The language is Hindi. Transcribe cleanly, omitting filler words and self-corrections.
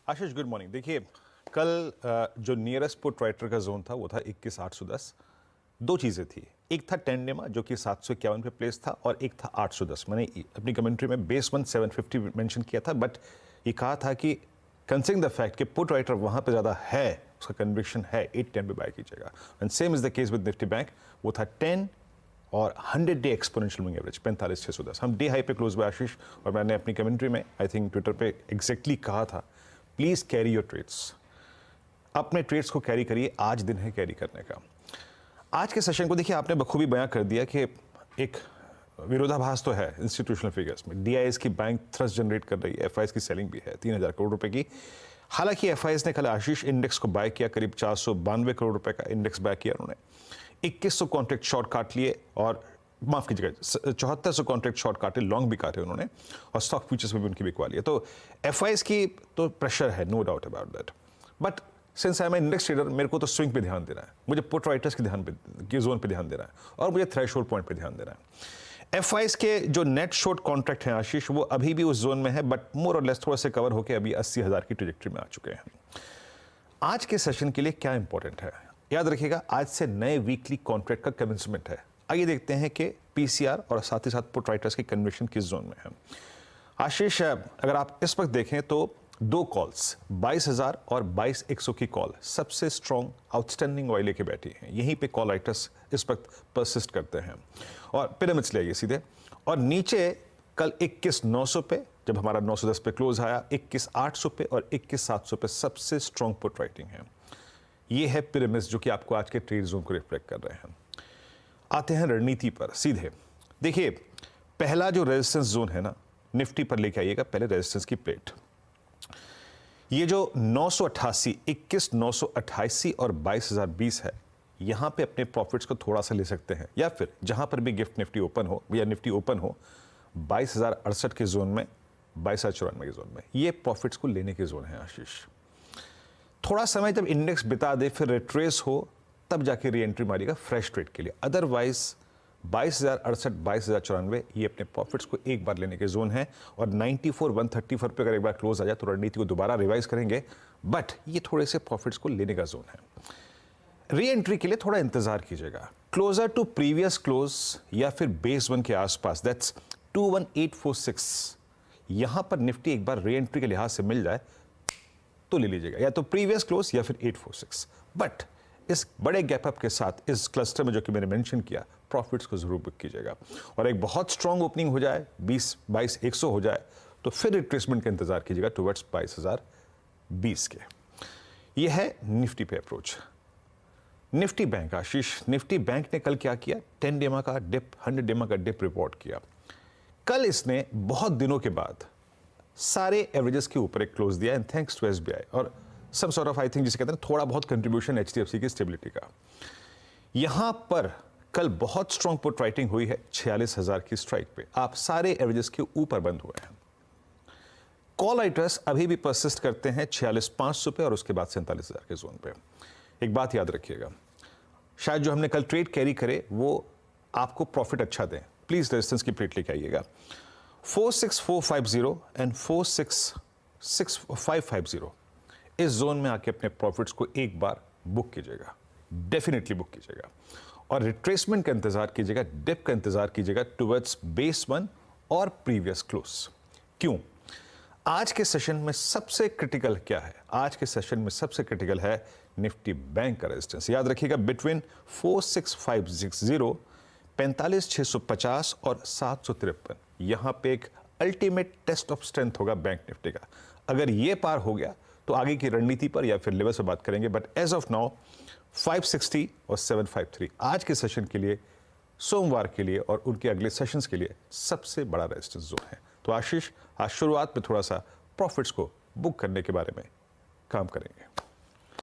आशीष, गुड मॉर्निंग। देखिए, कल जो नियरेस्ट पुट राइटर का जोन था वो था 21,810। दो चीज़ें थी, एक था टेंडेमा जो कि 751 पे प्लेस था और एक था 810। मैंने अपनी कमेंट्री में बेस 1 750 मेंशन किया था, बट ये कहा था कि कंसिडरिंग द फैक्ट कि पुट राइटर वहाँ पे ज़्यादा है, उसका कन्विक्शन है, 810 पे बाय कीजिएगा। And same is the case with Nifty bank, वो था 10 और 100 डे एक्सपोनेंशियल मूविंग एवरेज 45,610। हम डे हाई पे क्लोज हुए आशीष, और मैंने अपनी कमेंट्री में आई थिंक ट्विटर पे एग्जैक्टली कहा था, प्लीज कैरी योर ट्रेड्स, अपने ट्रेड्स को कैरी करिए, आज दिन है कैरी करने का। आज के सेशन को देखिए, आपने बखूबी बयां कर दिया कि एक विरोधाभास तो है इंस्टीट्यूशनल फिगर्स में। डीआईएस की बैंक थ्रस्ट जनरेट कर रही है, एफआईएस की सेलिंग भी है 3,000 करोड़ रुपए की। हालांकि एफआईएस ने कल आशीष इंडेक्स को बाय किया, करीब 492 करोड़ रुपए का इंडेक्स बाय किया उन्होंने। 2100 कॉन्ट्रैक्ट शॉर्ट काट लिए, और माफ कीजिएगा 7400 कॉन्ट्रैक्ट शॉर्ट काटे, लॉन्ग भी काटे उन्होंने, और स्टॉक फ्यूचर्स में भी उनकी बिकवा लिया। तो एफआईएस की तो प्रेशर है, no doubt about that, but since I am index trader, मेरे को तो स्विंग पे ध्यान देना है, मुझे पुट राइटर्स के जोन पे ध्यान देना है, और मुझे थ्रेशोल्ड पॉइंट पे ध्यान देना है। एफआईएस के जो नेट शॉर्ट कॉन्ट्रैक्ट हैं आशीष, वो अभी भी उस जोन में है, बट मोर और लेस थोड़ा से कवर होकर अभी 80,000 की ट्रेजेक्ट्री में आ चुके हैं। आज के सेशन के लिए क्या इंपॉर्टेंट है, याद रखिएगा, आज से नए वीकली कॉन्ट्रैक्ट का कमेंसमेंट है। आइए देखते हैं कि पीसीआर और साथ ही साथ पुट राइटर्स की कन्विक्शन किस जोन में है। आशीष, अगर आप इस वक्त देखें तो दो कॉल्स 22,000 और 22,100 की कॉल सबसे स्ट्रॉन्ग आउटस्टैंडिंग वाई लेके बैठी हैं। यहीं पे कॉल राइटर्स इस वक्त परसिस्ट करते हैं, और पिरामिड्स ले आइए सीधे, और नीचे कल 21,900 पे, जब हमारा 910 पे क्लोज आया, 21,800 पे और 21,700 पे सबसे स्ट्रॉन्ग पुट राइटिंग है। ये है पिरामिड्स जो कि आपको आज के ट्रेड जोन को रिफ्लेक्ट कर रहे हैं। आते हैं रणनीति पर सीधे। देखिए, पहला जो रेजिस्टेंस जोन है ना, निफ्टी पर लेके आइएगा पहले रेजिस्टेंस की प्लेट। ये जो 988, 21,988 और 22,020 है, यहां पे अपने प्रॉफिट्स को थोड़ा सा ले सकते हैं, या फिर जहां पर भी गिफ्ट निफ्टी ओपन हो या निफ्टी ओपन हो 22,068 के जोन में, 22,094 के जोन में, ये प्रॉफिट्स को लेने के जोन है आशीष। थोड़ा समय जब इंडेक्स बिता दे, फिर रिट्रेस हो, तब जाके री एंट्री मारिएगा फ्रेश ट्रेड के लिए। अदरवाइज 22,068, 22,094 ये अपने प्रॉफिट्स को एक बार लेने के जोन है, और 94,134 पे अगर एक बार क्लोज आ जाए तो रणनीति को दोबारा रिवाइज करेंगे, बट ये थोड़े से प्रॉफिट्स को लेने का जोन है। री एंट्री के लिए थोड़ा इंतजार कीजिएगा, क्लोजर टू प्रीवियस क्लोज या फिर बेस 1 के आसपास, दैट्स 21,846, यहां पर निफ्टी एक बार री एंट्री के लिहाज से मिल जाए तो ले लीजिएगा, या तो प्रीवियस क्लोज या फिर 846। बट इस बड़े गैप अप के साथ इस क्लस्टर में जो कि मैंने मेंशन किया, प्रॉफिट्स को जरूर बुक कीजिएगा, और एक बहुत स्ट्रांग ओपनिंग हो जाए, 22,100 हो जाए, तो फिर रिट्रेसमेंट का इंतजार कीजिएगा टुवर्ड्स 22,020 के। यह है निफ्टी पे अप्रोच। निफ्टी बैंक आशीष, निफ्टी बैंक ने कल क्या किया, 10 डेमा का डिप, 100 डेमा का डिप रिपोर्ट किया। कल इसने बहुत दिनों के बाद सारे एवरेजेस के ऊपर एक क्लोज दिया, एंड थैंक्स टू एसबीआई और some sort of, I think जिसे कहते हैं थोड़ा बहुत कंट्रीब्यूशन एचडीएफसी की स्टेबिलिटी का। यहां पर कल बहुत स्ट्रॉन्ग पुट राइटिंग हुई है 46,000 की स्ट्राइक पे, आप सारे एवरेजेस के ऊपर बंद हुए हैं। कॉल राइटर्स अभी भी परसिस्ट करते हैं 46,500 पे और उसके बाद 47,000 के जोन पे। एक बात याद रखिएगा, शायद जो हमने कल ट्रेड कैरी करे वो आपको प्रॉफिट अच्छा दें, प्लीज रेजिस्टेंस की प्लेट लेके आइएगा। 46450 एंड 466,550, इस जोन में आके अपने प्रॉफिट्स को एक बार बुक कीजिएगा, डेफिनेटली बुक कीजिएगा, और रिट्रेसमेंट का इंतजार कीजिएगा, डिप का इंतजार कीजिएगा टुवर्ड्स बेस 1 और प्रीवियस क्लोज। क्यों? आज के सेशन में सबसे क्रिटिकल क्या है? आज के सेशन में सबसे क्रिटिकल है निफ्टी बैंक का रेजिस्टेंस। याद रखिएगा, बिटवीन 46,560, 45,650 और 753, यहां पे एक अल्टीमेट टेस्ट ऑफ स्ट्रेंथ होगा बैंक निफ्टी का। अगर ये पार हो गया तो आगे की रणनीति पर या फिर लेवल से बात करेंगे, बट एज ऑफ नाउ 560 और 753 आज के सेशन के लिए, सोमवार के लिए और उनके अगले सेशंस के लिए सबसे बड़ा रेजिस्टेंस जोन है। तो आशीष, आज शुरुआत में थोड़ा सा प्रॉफिट्स को बुक करने के बारे में काम करेंगे।